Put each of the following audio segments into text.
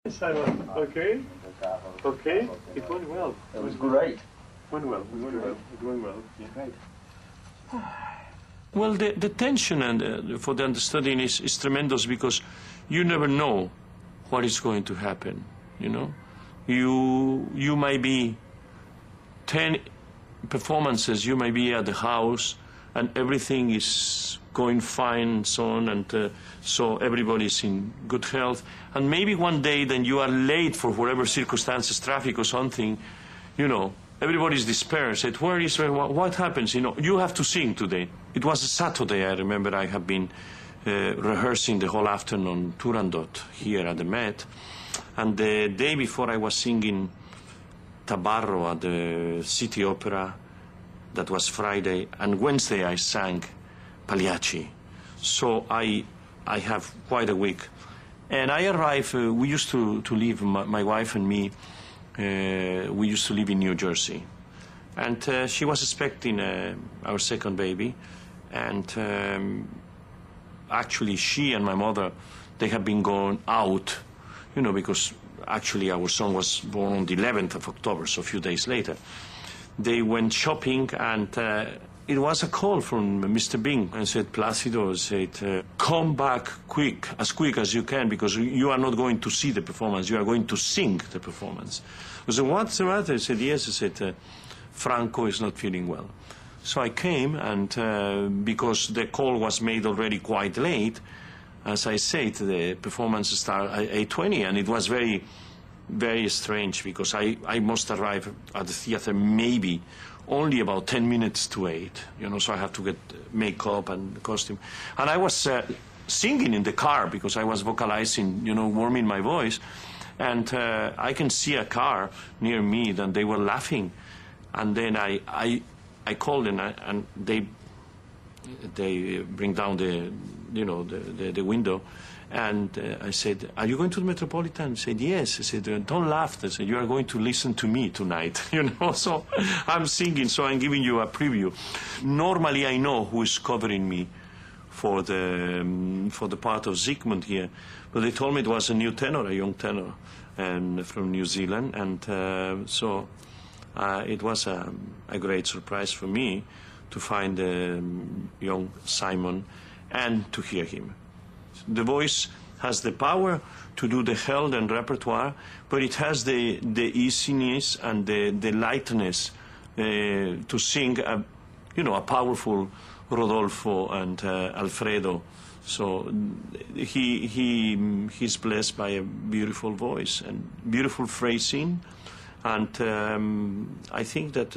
Simon, okay? Okay? It went well. It was great. Went well. It went well. Yeah, great. Well, the tension and for the understudying is tremendous because you never know what is going to happen, you know? You might be 10 performances, you might be at the house and everything is going fine and so on, and so everybody's in good health. And maybe one day then you are late for whatever circumstances, traffic or something, you know, everybody's despair, said, what happens, you know, you have to sing today. It was a Saturday, I remember I have been rehearsing the whole afternoon Turandot here at the Met, and the day before I was singing Tabarro at the City Opera, that was Friday, and Wednesday I sang Pagliacci. So I have quite a week. And I arrived, we used to live, my wife and me, we used to live in New Jersey. And she was expecting our second baby. And actually she and my mother, they have been going out, you know, because actually our son was born on the 11th of October, so a few days later. They went shopping, and it was a call from Mr. Bing, and said, Placido said, come back quick as you can, because you are not going to see the performance, you are going to sing the performance. I said, what's the matter? I said, yes. I said, Franco is not feeling well. So I came, and because the call was made already quite late, as I said, the performance started at 8:20, and it was very, very strange, because I must arrive at the theater maybe only about 10 minutes to 8, you know, so I have to get makeup and costume. And I was singing in the car because I was vocalizing, you know, warming my voice. And I can see a car near me, and they were laughing. And then I called them, and they bring down the, you know, the window. And I said, are you going to the Metropolitan? He said, yes. I said, don't laugh. I said, you are going to listen to me tonight, you know. So I'm singing, so I'm giving you a preview. Normally I know who is covering me for the part of Zygmunt here, but they told me it was a new tenor, a young tenor, and from New Zealand, and so it was a great surprise for me to find young Simon and to hear him. The voice has the power to do the held and repertoire, but it has the easiness and the lightness to sing, you know, a powerful Rodolfo and Alfredo. So he's blessed by a beautiful voice and beautiful phrasing, and I think that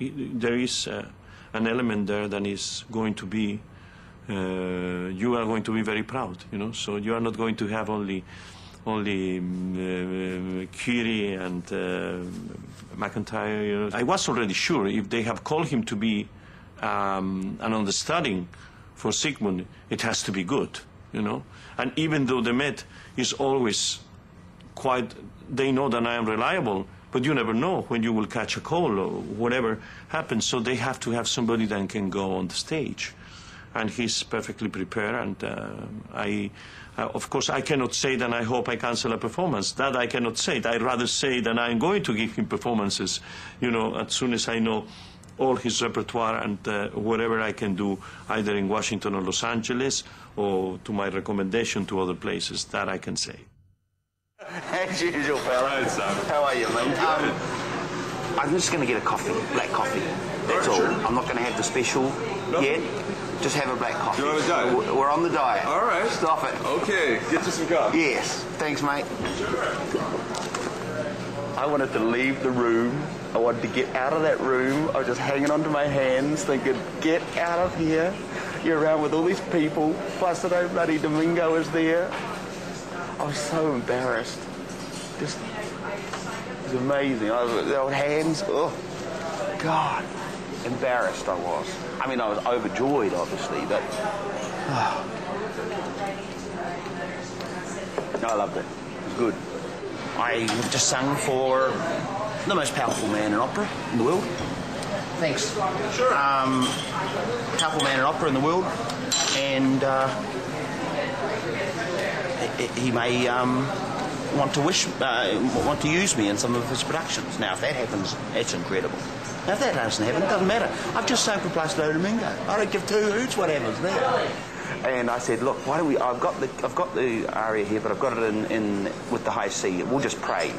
there is an element there that is going to be. You are going to be very proud, you know. So you are not going to have only Curie and McIntyre. You know. I was already sure if they have called him to be an understudy for Zygmunt, it has to be good, you know. And even though the Met is always quite, they know that I am reliable, but you never know when you will catch a cold or whatever happens. So they have to have somebody that can go on the stage. And he's perfectly prepared, and of course, I cannot say that I hope I cancel a performance. That I cannot say. I'd rather say that I'm going to give him performances, you know, as soon as I know all his repertoire and whatever I can do, either in Washington or Los Angeles, or to my recommendation to other places, that I can say. As usual, fella. Right, Sam. How are you, mate? I'm just going to get a coffee, black coffee. That's all. Sure. I'm not going to have the special yet. Just have a black coffee. You're on a diet? We're on the diet. All right. Stop it. Okay, get you some coffee. Yes. Thanks, mate. I wanted to leave the room. I wanted to get out of that room. I was just hanging onto my hands thinking, get out of here. You're around with all these people. Placido bloody Domingo is there. I was so embarrassed. Just, it was amazing. The old hands, oh, God. Embarrassed I was. I mean, I was overjoyed, obviously, but I loved it. It was good. I have just sung for the most powerful man in opera in the world. Thanks. Sure. Powerful man in opera in the world, and he may want to use me in some of his productions. Now, if that happens, that's incredible. Now, if that doesn't happen, it doesn't matter. I've just sung for Placido Domingo. I don't give two hoots what happens there. And I said, look, why don't we? I've got the aria here, but I've got it in with the high C. We'll just pray.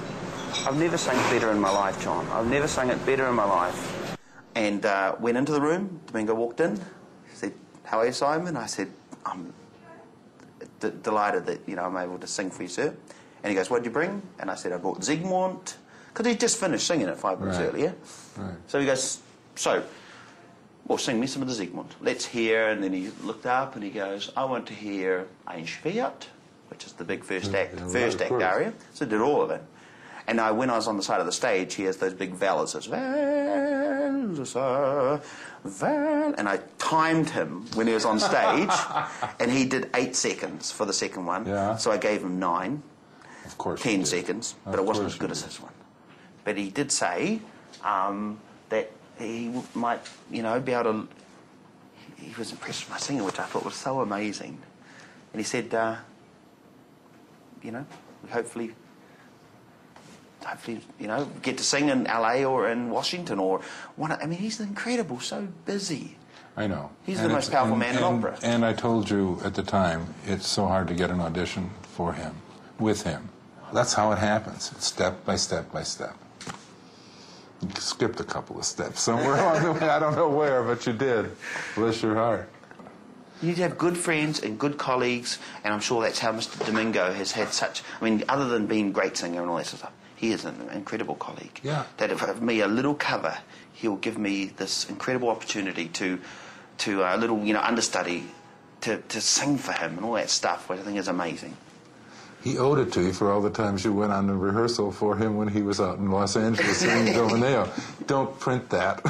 I've never sung it better in my life, John. I've never sung it better in my life. And went into the room. Domingo walked in. He said, "How are you, Simon?" I said, "I'm delighted that I'm able to sing for you, sir." And he goes, "What did you bring?" And I said, "I brought Zygmunt," because he'd just finished singing it 5 minutes earlier. Right. So he goes, "Well, sing me some of the Zygmunt. Let's hear." And then he looked up and he goes, "I want to hear Ein Schwert," which is the big first act aria. So I did all of it. And when I was on the side of the stage, he has those big vowels. And I timed him when he was on stage, and he did 8 seconds for the second one. Yeah. So I gave him 9. Of course. 10 seconds, but it wasn't as good as this one. But he did say that he might, be able to. He was impressed with my singing, which I thought was so amazing. And he said, hopefully, get to sing in LA or in Washington or one. I mean, he's incredible, so busy. I know. He's the most powerful man in opera. And I told you at the time, it's so hard to get an audition for him, with him. That's how it happens. It's step by step by step. You skipped a couple of steps somewhere along the way. I don't know where, but you did. Bless your heart. You need to have good friends and good colleagues, and I'm sure that's how Mr. Domingo has had such. I mean, other than being a great singer and all that sort of stuff, he is an incredible colleague. Yeah. That if I have me a little cover, he'll give me this incredible opportunity to a little, understudy, to sing for him and all that stuff, which I think is amazing. He owed it to you for all the times you went on the rehearsal for him when he was out in Los Angeles singing Domineo. Don't print that.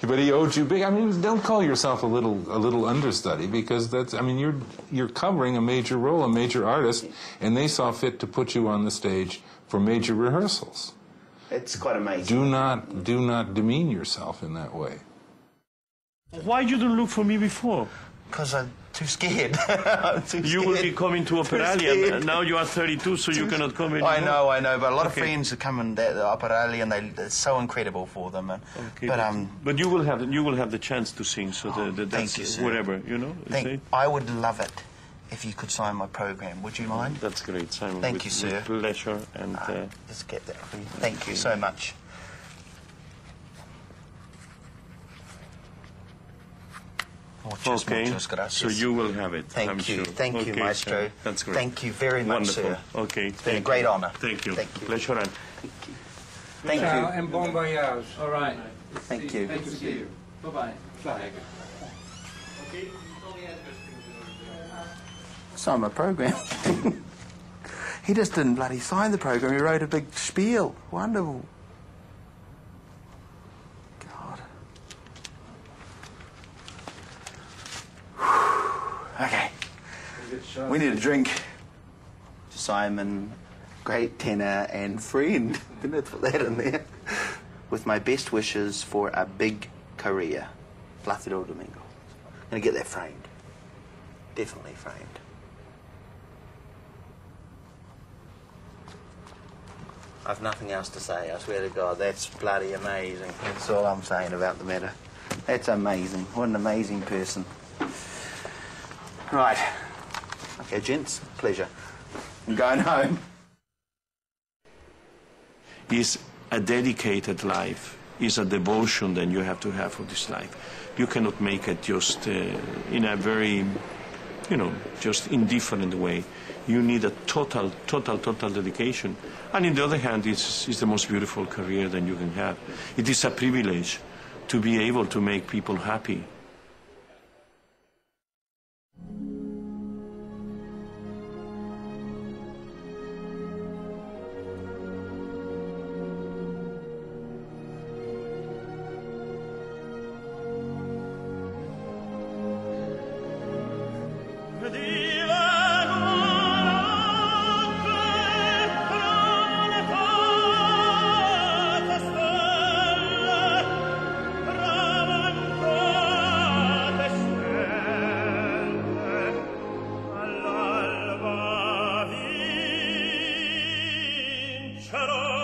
But he owed you big. I mean, don't call yourself a little understudy, because that's. I mean, you're covering a major role, a major artist, and they saw fit to put you on the stage for major rehearsals. It's quite amazing. Do not demean yourself in that way. Why you don't look for me before? Because I'm too scared. You will be coming to Operalia, and now you are 32, so you cannot come anymore. I know, but a lot of friends are coming to Operalia, and they're so incredible for them. And, but you will have the chance to sing, so that's you, sir. Whatever, I would love it if you could sign my program. Would you mind? That's great, Simon. Thank you, sir. With pleasure. And let's get that for you. Thank you so much. Okay, so you will have it. Thank you. Sure. Thank you, Maestro. That's great. Thank you very much, Wonderful. sir. Okay. It's been a great honour. Thank you. Thank you. Pleasure. And thank you. And bon voyage. All right. Thank you. Thank you. See you. Bye-bye. Bye. Sign my program. He just didn't bloody sign the program. He wrote a big spiel. Wonderful. God. Okay. We need a drink. Simon, great tenor and friend. Didn't put that in there. With my best wishes for a big career. Placido Domingo. I'm going to get that framed. Definitely framed. I've nothing else to say. I swear to God, that's bloody amazing. That's all I'm saying about the matter. That's amazing. What an amazing person. Right. Okay, gents, pleasure. I'm going home. It's a dedicated life. It's a devotion that you have to have for this life. You cannot make it just in a very, just indifferent way. You need a total dedication. And on the other hand, it's the most beautiful career that you can have. It is a privilege to be able to make people happy. cielo